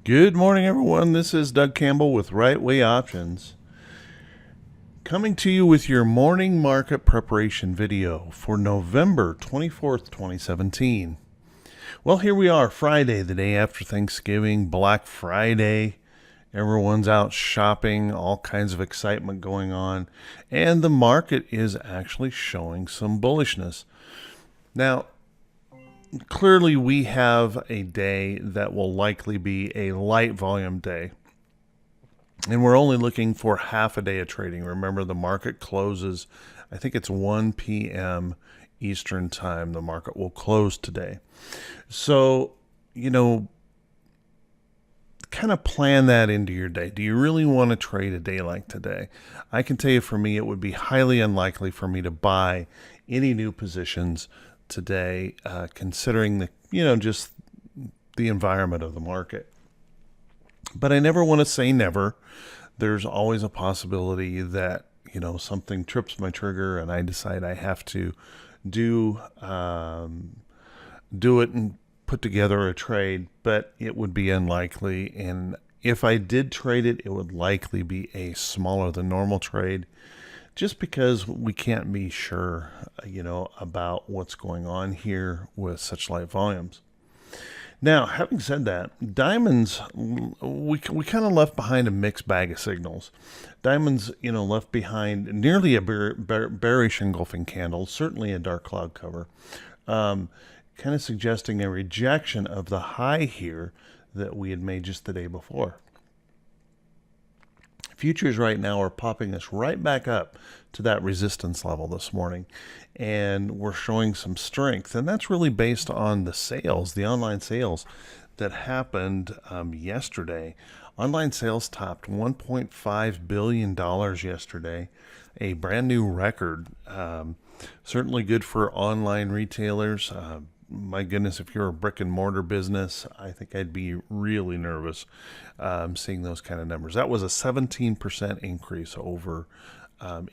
Good morning, everyone. This is Doug Campbell with Right Way Options, coming to you with your morning market preparation video for November 24th, 2017. Well, here we are, Friday, the day after Thanksgiving, Black Friday. Everyone's out shopping, all kinds of excitement going on, and the market is actually showing some bullishness. Now, clearly we have a day that will likely be a light volume day. And we're only looking for half a day of trading. Remember, the market closes, I think it's 1 p.m. Eastern time. The market will close today. So, kind of plan that into your day. Do you really want to trade a day like today? I can tell you, for me, it would be highly unlikely for me to buy any new positions today, considering just the environment of the market. But I never want to say never. There's always a possibility that something trips my trigger and I decide I have to do it and put together a trade. But it would be unlikely, and if I did trade it, it would likely be a smaller than normal trade, just because we can't be sure, about what's going on here with such light volumes. Now, having said that, diamonds, we kind of left behind a mixed bag of signals. Diamonds, left behind nearly a bearish engulfing candle, certainly a dark cloud cover, kind of suggesting a rejection of the high here that we had made just the day before. Futures right now are popping us right back up to that resistance level this morning, and we're showing some strength, and that's really based on the sales, the online sales that happened yesterday. Online sales topped $1.5 billion yesterday, a brand new record. Certainly good for online retailers. My goodness, if you're a brick and mortar business, I think I'd be really nervous seeing those kind of numbers. That was a 17% increase over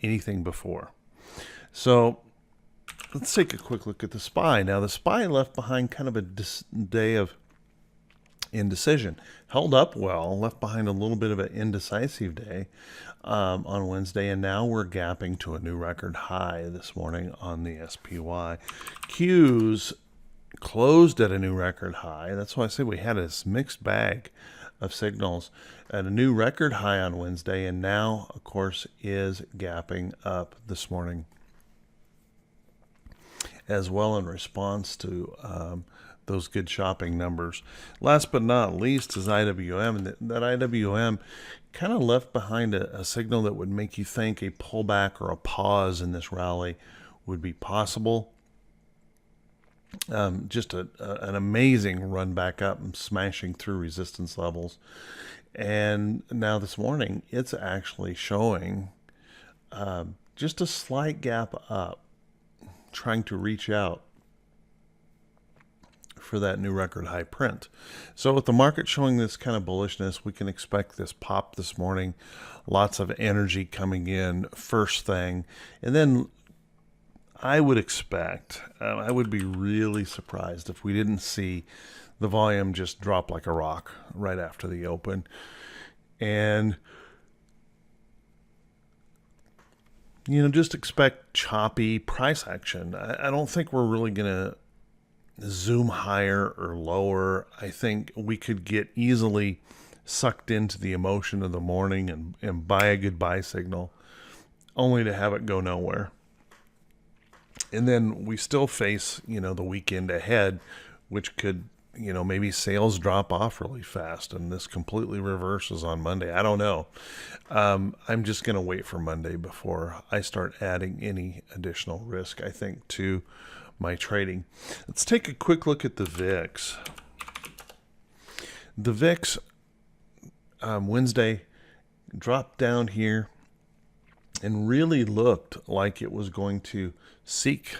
anything before. So let's take a quick look at the SPY. Now, the SPY left behind kind of a day of indecision. Held up well, left behind a little bit of an indecisive day on Wednesday, and now we're gapping to a new record high this morning on the SPY. Qs closed at a new record high. That's why I say we had this mixed bag of signals at a new record high on Wednesday, and now, of course, is gapping up this morning as well in response to those good shopping numbers. Last but not least is IWM, and that IWM kind of left behind a signal that would make you think a pullback or a pause in this rally would be possible. Just an amazing run back up and smashing through resistance levels. And now this morning, it's actually showing just a slight gap up, trying to reach out for that new record high print. So with the market showing this kind of bullishness, we can expect this pop this morning. Lots of energy coming in first thing. And then I would expect, I would be really surprised if we didn't see the volume just drop like a rock right after the open. And, just expect choppy price action. I don't think we're really going to zoom higher or lower. I think we could get easily sucked into the emotion of the morning and buy a good buy signal, only to have it go nowhere. And then we still face, the weekend ahead, which could, maybe sales drop off really fast and this completely reverses on Monday. I don't know. I'm just going to wait for Monday before I start adding any additional risk, I think, to my trading. Let's take a quick look at the VIX. The VIX Wednesday dropped down here and really looked like it was going to seek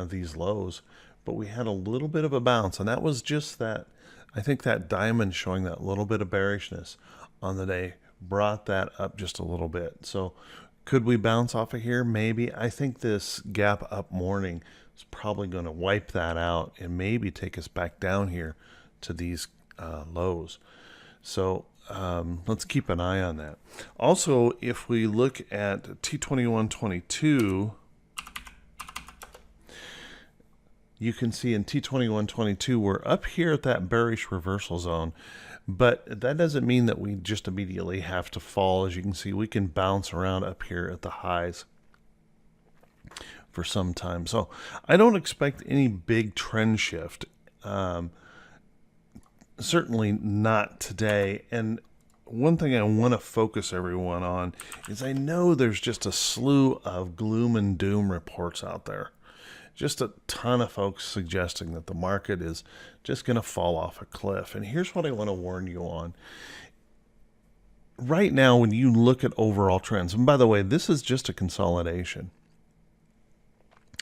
these lows, but we had a little bit of a bounce, and that was just that. I think that diamond showing that little bit of bearishness on the day brought that up just a little bit. So could we bounce off of here? Maybe. I think this gap up morning is probably going to wipe that out and maybe take us back down here to these lows. So let's keep an eye on that. Also, if we look at T2122, you can see in T2122 we're up here at that bearish reversal zone, but that doesn't mean that we just immediately have to fall. As you can see, we can bounce around up here at the highs for some time. So I don't expect any big trend shift. Certainly not today. And one thing I want to focus everyone on is I know there's just a slew of gloom and doom reports out there. Just a ton of folks suggesting that the market is just going to fall off a cliff. And here's what I want to warn you on. Right now, when you look at overall trends, and by the way, this is just a consolidation,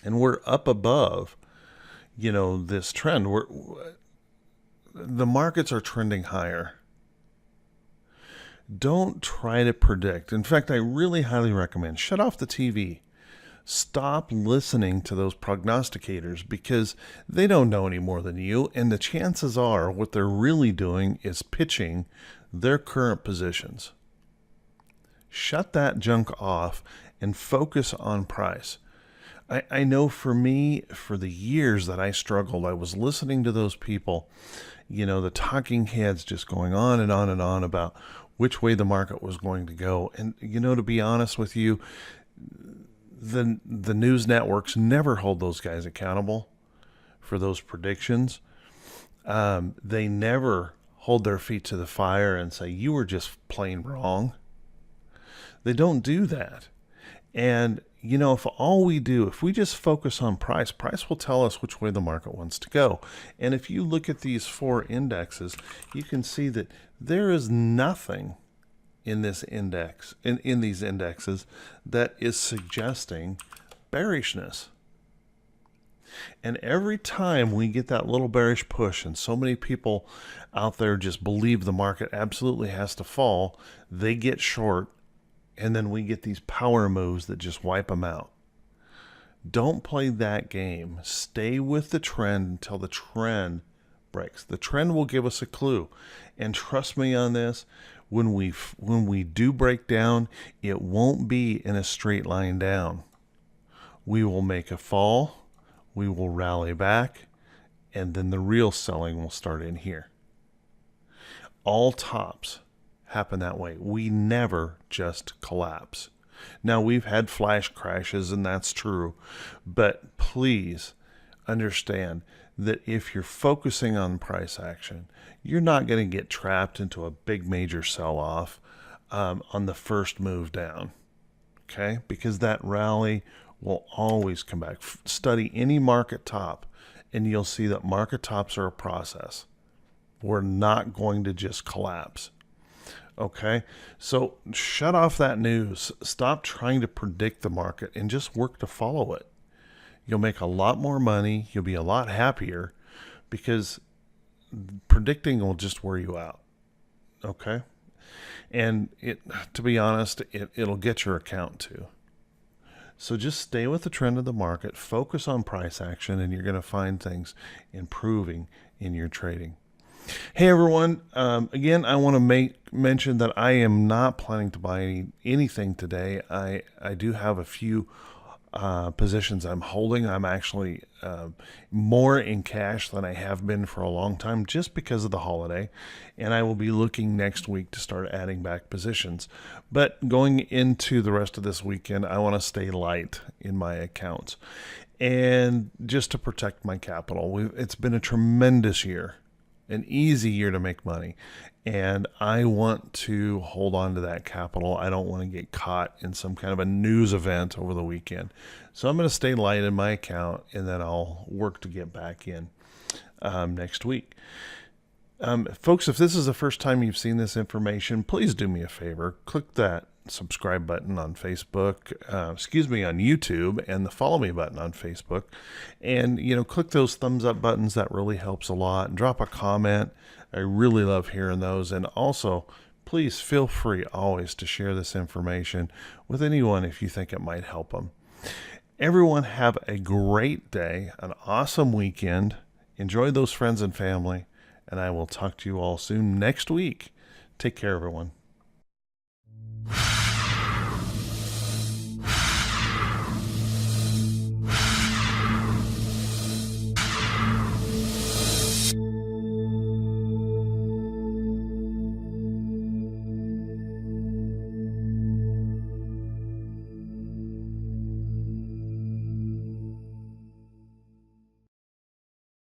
and we're up above, this trend. The markets are trending higher. Don't try to predict. In fact, I really highly recommend shut off the TV. Stop listening to those prognosticators because they don't know any more than you, and the chances are what they're really doing is pitching their current positions. Shut that junk off and focus on price. I know for me, for the years that I struggled, I was listening to those people, the talking heads just going on and on and on about which way the market was going to go. And, to be honest with you, the news networks never hold those guys accountable for those predictions. They never hold their feet to the fire and say, you were just plain wrong. They don't do that. And, if we just focus on price will tell us which way the market wants to go. And if you look at these 4 indexes, you can see that there is nothing in this index, in these indexes, that is suggesting bearishness. And every time we get that little bearish push, and so many people out there just believe the market absolutely has to fall, they get short, and then we get these power moves that just wipe them out. Don't play that game. Stay with the trend until the trend breaks. The trend will give us a clue. And trust me on this, when we do break down, it won't be in a straight line down. We will make a fall, we will rally back, and then the real selling will start in here. All tops happen that way. We never just collapse. Now, we've had flash crashes, and that's true, but please understand that if you're focusing on price action, you're not going to get trapped into a big major sell-off on the first move down, okay? Because that rally will always come back. Study any market top, and you'll see that market tops are a process. We're not going to just collapse. Okay, so shut off that news. Stop trying to predict the market and just work to follow it. You'll make a lot more money. You'll be a lot happier because predicting will just wear you out. Okay, and to be honest, it'll get your account too. So just stay with the trend of the market, focus on price action, and you're going to find things improving in your trading. Hey everyone, again, I want to mention that I am not planning to buy anything today. I do have a few positions I'm holding. I'm actually more in cash than I have been for a long time just because of the holiday, and I will be looking next week to start adding back positions. But going into the rest of this weekend, I want to stay light in my accounts and just to protect my capital. It's been a tremendous year. An easy year to make money, and I want to hold on to that capital. I don't want to get caught in some kind of a news event over the weekend. So I'm going to stay light in my account, and then I'll work to get back in next week. Folks, if this is the first time you've seen this information, please do me a favor. Click that subscribe button on Facebook, on YouTube, and the follow me button on Facebook. And, click those thumbs up buttons. That really helps a lot. And drop a comment. I really love hearing those. And also, please feel free always to share this information with anyone if you think it might help them. Everyone have a great day, an awesome weekend. Enjoy those friends and family. And I will talk to you all soon next week Take care, everyone.